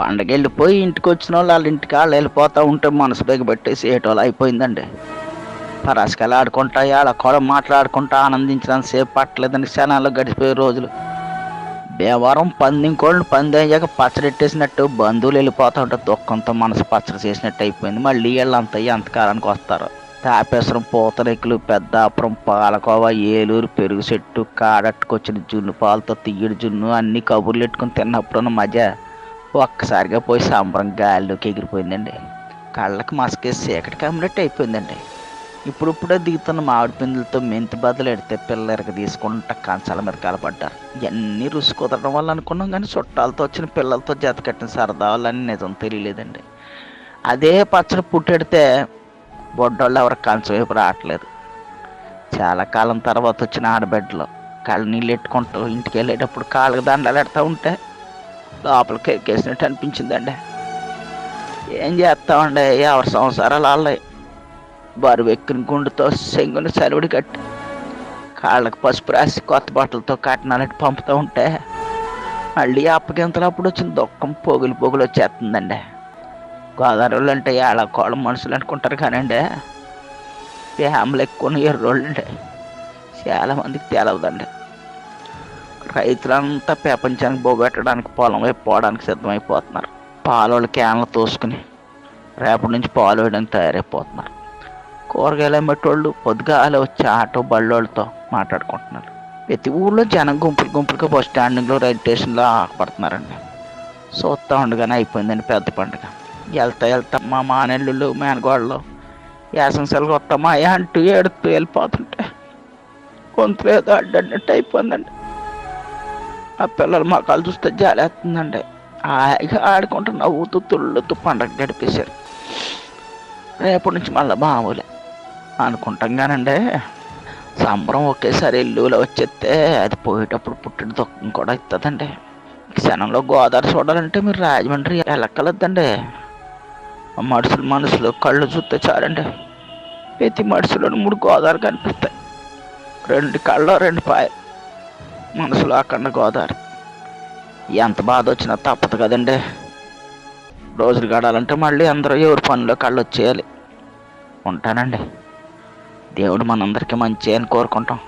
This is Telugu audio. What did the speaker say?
పండగ వెళ్ళిపోయి ఇంటికి వచ్చిన వాళ్ళు వాళ్ళ ఇంటికి వాళ్ళు వెళ్ళిపోతూ ఉంటే మనసు బిగబెట్టేసి ఏటోళ్ళు అయిపోయిందండి. పరాసుకెళ్ళి ఆడుకుంటా ఆడ కూడా మాట్లాడుకుంటా ఆనందించడానికి సేపు పట్టలేదని క్షణాల్లో గడిచిపోయే రోజులు. భీమవరం పందింకోళ్ళని పంది అయ్యాక పచ్చడెట్టేసినట్టు బంధువులు వెళ్ళిపోతూ ఉంటే దుఃఖంతో మనసు పచ్చడి చేసినట్టు అయిపోయింది. మళ్ళీ వీళ్ళంతా ఎంతకాలానికి వస్తారు? తాపేశ్వరం, పూతరేకులు, పెద్దాపురం, పాలకోవ, ఏలూరు, పెరుగు చెట్టు, కాడట్టుకొచ్చిన జున్ను పాలతో తీయడి జున్ను అన్ని కబుర్లు పెట్టుకుని తిన్నప్పుడున్న మజా ఒక్కసారిగా పోయి సంబరం గాలిలోకి ఎగిరిపోయిందండి. కళ్ళకి మసకేసి చీకటి కమ్మినట్టు అయిపోయిందండి. ఇప్పుడిప్పుడే దిగుతున్న మామిడి పిందులతో మెంతి బదులు ఎడితే పిల్లలకి తీసుకుంటా కంచాల మీద కలపడ్డారు. ఇవన్నీ రుచి కుదరడం వల్ల అనుకున్నాం, కానీ చుట్టాలతో వచ్చిన పిల్లలతో జత కట్టిన సరదా వాళ్ళని నిజం తెలియలేదండి. అదే పచ్చడి పుట్టెడితే బొడ్డోళ్ళు ఎవరికి కంచం వైపు రావట్లేదు. చాలా కాలం తర్వాత వచ్చిన ఆడబిడ్డలు కళ్ళు నీళ్ళు ఎట్టుకుంటూ ఇంటికి వెళ్ళేటప్పుడు కాళ్ళకి దండాలు ఎడతా ఉంటే లోపలికి ఎక్కేసినట్టు అనిపించిందండి. ఏం చేస్తామండి, ఎవరి సంసారాలు వాళ్ళవి. బరువు ఎక్కిన గుండుతో సెంగుని సలివిడి కట్టి కాళ్ళకి పసుపు రాసి కొత్త బట్టలతో కట్నాలకి పంపుతూ ఉంటే మళ్ళీ అప్పగింతలప్పుడు వచ్చిన దుఃఖం పొగులు వచ్చేస్తుందండి. గోదావరి అంటే ఏళ్ళకోళ్ళ మనుషులు అనుకుంటారు కానండి, ఫ్యామిలీ ఎక్కువ ఎర్రోళ్ళు అండి. చాలామందికి తెలవదండి. రైతులంతా ప్రపంచానికి బొగెట్టడానికి పొలం వైపు పోవడానికి సిద్ధమైపోతున్నారు. పాలోళ్ళు క్యాన్లు తోసుకుని రేపటి నుంచి పాలు వేయడానికి తయారైపోతున్నారు. కూరగాయలు అమ్మేటోళ్ళు పొద్దుగాల వచ్చి ఆటో బళ్ళోళ్ళతో మాట్లాడుకుంటున్నారు. ప్రతి ఊళ్ళో జనం గుంపులుగా బస్ స్టాండింగ్లో, రైల్ స్టేషన్లో ఆగపడుతున్నారండి. చూస్తూ ఉండగానే అయిపోయిందండి పెద్ద పండుగ. వెళ్తా మా మానెల్లుళ్ళు, మేనగోళ్ళు యాసంశాలకు వస్తామా అంటూ ఏడుతూ వెళ్ళిపోతుంటే గొంతులు ఏదో అడ్డన్నట్టు అయిపోయిందండి. ఆ పిల్లల మొక్కలు చూస్తే జాలేస్తుందండి. హాయిగా ఆడుకుంటూ నవ్వుతూ తుళ్ళుతూ పండగ గడిపేశారు. రేపటి నుంచి మళ్ళీ మామూలే అనుకుంటాం కానండి, సంబరం ఒకేసారి ఇల్లులో వచ్చేస్తే అది పోయేటప్పుడు పుట్టిన దుఃఖం కూడా ఇస్తుందండి. క్షణంలో గోదావరి చూడాలంటే మీరు రాజమండ్రి వెళ్ళక్కలద్దండి. మనుషులు కళ్ళు చూస్తే చాలండి, ప్రతి మనుషులో 3 గోదావరి కనిపిస్తాయి. 2 కళ్ళు 2 పాయలు, మనసులో అక్కడ గోదావరి. ఎంత బాధ వచ్చినా తప్పదు కదండి. రోజులు గడాలంటే మళ్ళీ అందరూ ఎవరి పనిలో కళ్ళు వచ్చేయాలి. ఉంటానండి. దేవుడు మనందరికీ మంచి అని కోరుకుంటాం.